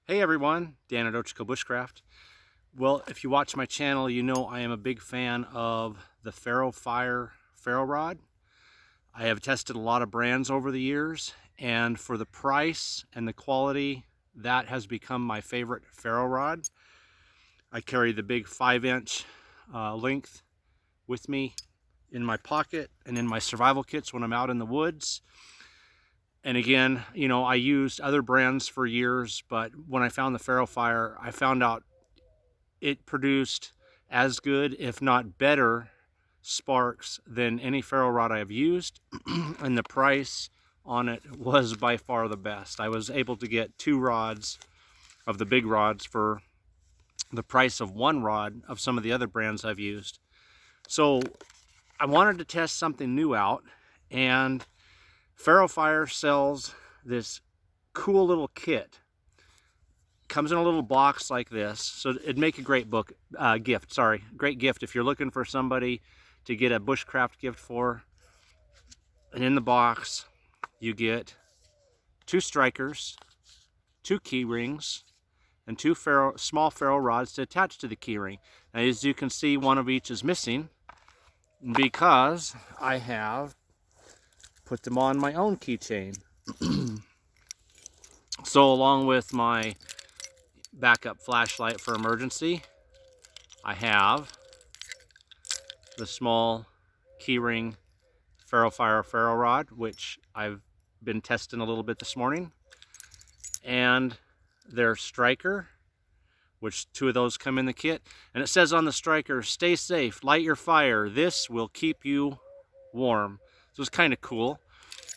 Hey everyone, Dan at Bushcraft. Well, if you watch my channel, you know I am a big fan of the FERROFIRE ferro rod. I have tested a lot of brands over the years, and for the price and the quality, that has become my favorite ferro rod. I carry the big 5-inch length with me in my pocket and in my survival kits when I'm out in the woods. And again, you know, I used other brands for years, but when I found the FERROFIRE, I found out it produced as good, if not better, sparks than any ferro rod I have used. And the price on it was by far the best. I was able to get 2 rods of the big rods for the price of 1 rod of some of the other brands I've used. So I wanted to test something new out, and FERROFIRE sells this cool little kit. Comes in a little box like this, so it'd make a great gift. Great gift if you're looking for somebody to get a bushcraft gift for. And in the box, you get 2 strikers, 2 key rings, and 2 small ferro rods to attach to the key ring. Now, as you can see, one of each is missing because I have put them on my own keychain. So along with my backup flashlight for emergency, I have the small keyring FERROFIRE ferro rod, which I've been testing a little bit this morning, and their striker, which 2 of those come in the kit. And it says on the striker, "Stay safe, light your fire. This will keep you warm." So it's kind of cool.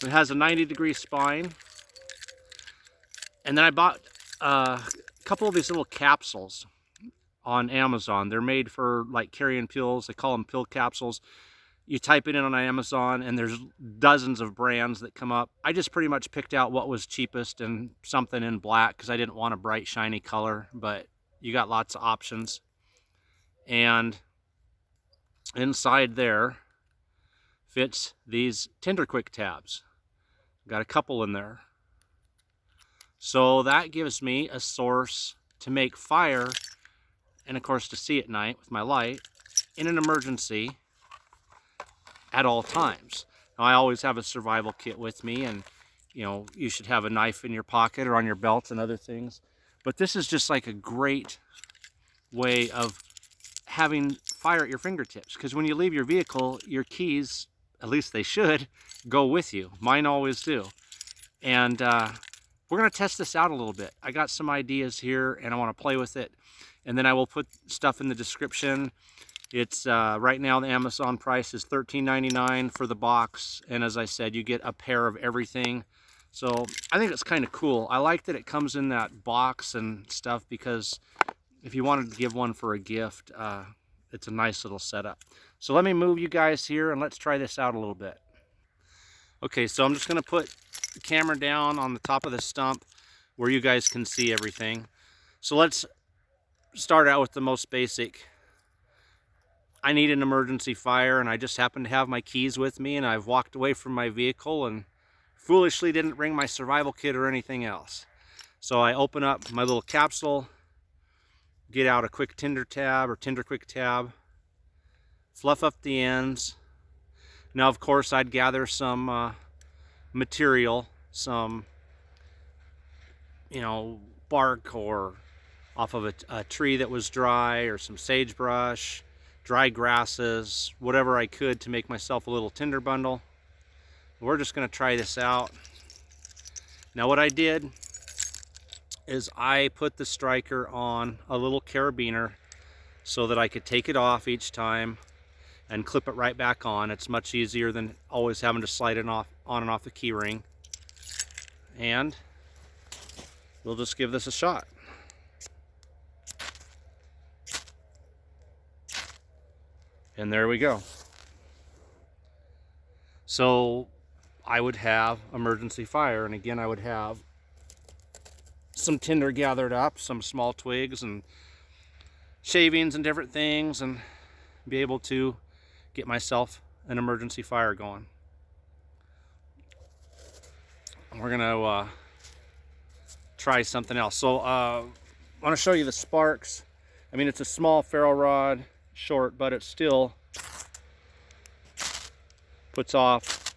It has a 90-degree spine. And then I bought a couple of these little capsules on Amazon. They're made for like carrying pills. They call them pill capsules. You type it in on Amazon and there's dozens of brands that come up. I just pretty much picked out what was cheapest and something in black because I didn't want a bright shiny color, but you got lots of options. And inside there fits these Tinder Quick tabs. Got a couple in there. So that gives me a source to make fire, and of course to see at night with my light in an emergency at all times. Now, I always have a survival kit with me, and you know, you should have a knife in your pocket or on your belt and other things. But this is just like a great way of having fire at your fingertips, because when you leave your vehicle, your keys, at least they should, go with you. Mine always do. And we're going to test this out a little bit. I got some ideas here and I want to play with it. And then I will put stuff in the description. It's right now the Amazon price is $13.99 for the box. And as I said, you get a pair of everything. So I think it's kind of cool. I like that it comes in that box and stuff, because if you wanted to give one for a gift, it's a nice little setup. So let me move you guys here and let's try this out a little bit. Okay, so I'm just going to put the camera down on the top of the stump where you guys can see everything. So let's start out with the most basic. I need an emergency fire, and I just happen to have my keys with me, and I've walked away from my vehicle and foolishly didn't bring my survival kit or anything else. So I open up my little capsule, get out a quick Tinder tab or Tinder Quick tab, fluff up the ends. Now, of course, I'd gather some material, some, you know, bark or off of a tree that was dry, or some sagebrush, dry grasses, whatever I could to make myself a little tinder bundle. We're just going to try this out. Now, what I did is I put the striker on a little carabiner so that I could take it off each time and clip it right back on. It's much easier than always having to slide it off, on and off the key ring. And we'll just give this a shot. And there we go. So I would have emergency fire, and again I would have some tinder gathered up, some small twigs and shavings and different things, and be able to get myself an emergency fire going. We're gonna try something else. So I want to show you the sparks. I mean, it's a small ferro rod, short, but it still puts off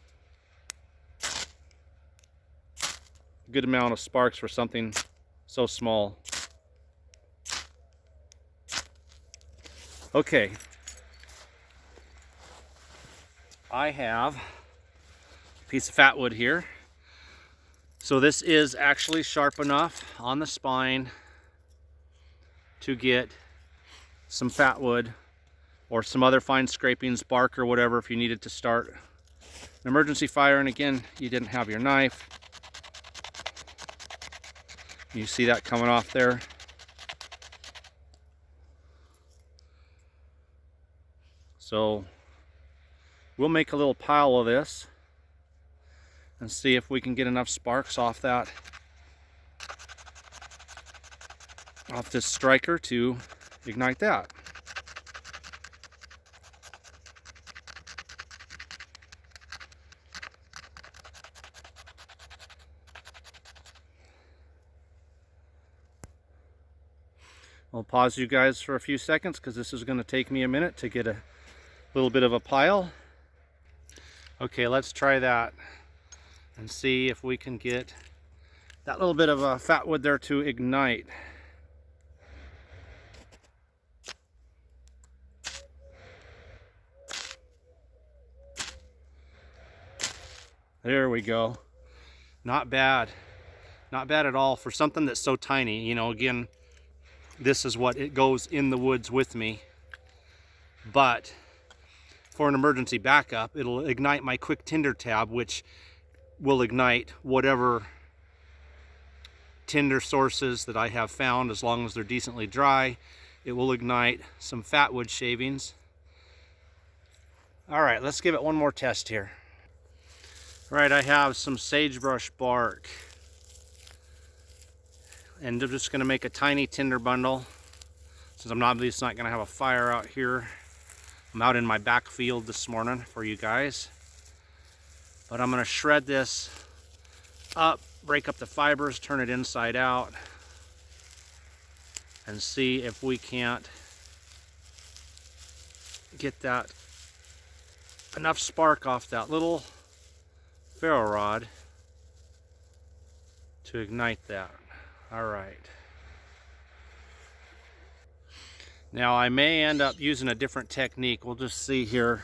a good amount of sparks for something so small. Okay, I have a piece of fatwood here. So this is actually sharp enough on the spine to get some fatwood or some other fine scrapings, bark or whatever, if you needed to start an emergency fire. And again, you didn't have your knife. You see that coming off there. So we'll make a little pile of this and see if we can get enough sparks off this striker to ignite that. I'll pause you guys for a few seconds because this is going to take me a minute to get a little bit of a pile. Okay, let's try that and see if we can get that little bit of a fatwood there to ignite. There we go. Not bad. Not bad at all for something that's so tiny. You know, again, this is what it goes in the woods with me. But for an emergency backup, it'll ignite my quick tinder tab, which will ignite whatever tinder sources that I have found, as long as they're decently dry. It will ignite some fatwood shavings. All right, let's give it one more test here. All right, I have some sagebrush bark, and I'm just going to make a tiny tinder bundle since I'm obviously not going to have a fire out here. I'm out in my back field this morning for you guys, but I'm going to shred this up, break up the fibers, turn it inside out, and see if we can't get that enough spark off that little ferro rod to ignite that. All right. Now I may end up using a different technique. We'll just see here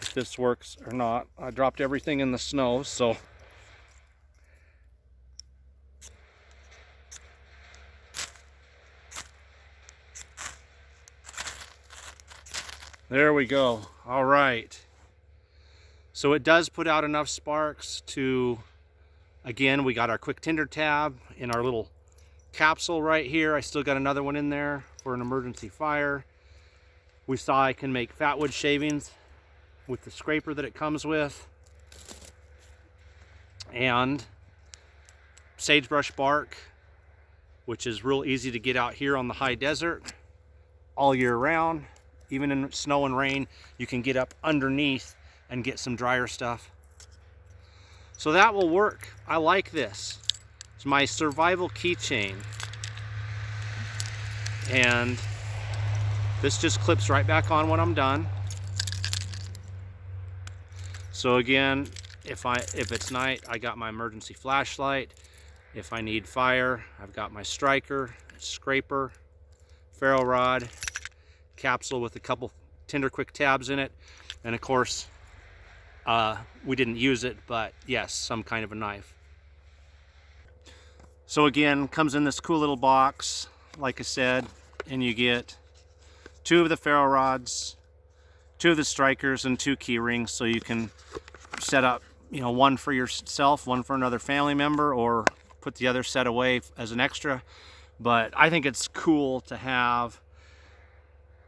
if this works or not. I dropped everything in the snow, so there we go. All right. So it does put out enough sparks to, again, we got our quick tinder tab in our little capsule right here. I still got another one in there for an emergency fire. We saw I can make fatwood shavings with the scraper that it comes with, and sagebrush bark, which is real easy to get out here on the high desert all year round. Even in snow and rain, you can get up underneath and get some drier stuff. So that will work. I like this. It's my survival keychain. And this just clips right back on when I'm done. So again, if it's night, I got my emergency flashlight. If I need fire, I've got my striker, scraper, ferro rod, capsule with a couple tinder quick tabs in it, and of course we didn't use it, but yes, some kind of a knife. So again, comes in this cool little box, like I said, and you get 2 of the ferro rods, 2 of the strikers, and 2 key rings, so you can set up, you know, one for yourself, one for another family member, or put the other set away as an extra. But I think it's cool to have,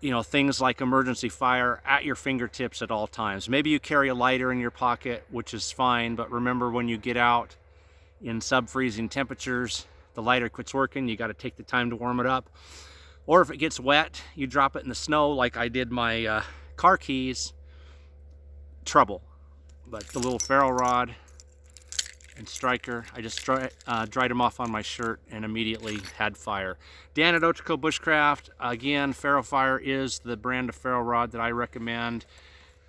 you know, things like emergency fire at your fingertips at all times. Maybe you carry a lighter in your pocket, which is fine, but remember, when you get out in sub-freezing temperatures, the lighter quits working. You got to take the time to warm it up. Or if it gets wet, you drop it in the snow like I did my car keys. Trouble. But the little ferro rod and striker. I just dried them off on my shirt and immediately had fire. Dan at Ochoco Bushcraft. Again, FERROFIRE is the brand of ferro rod that I recommend,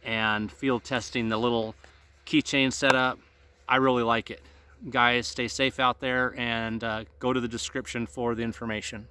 and field testing the little keychain setup, I really like it. Guys, stay safe out there, and go to the description for the information.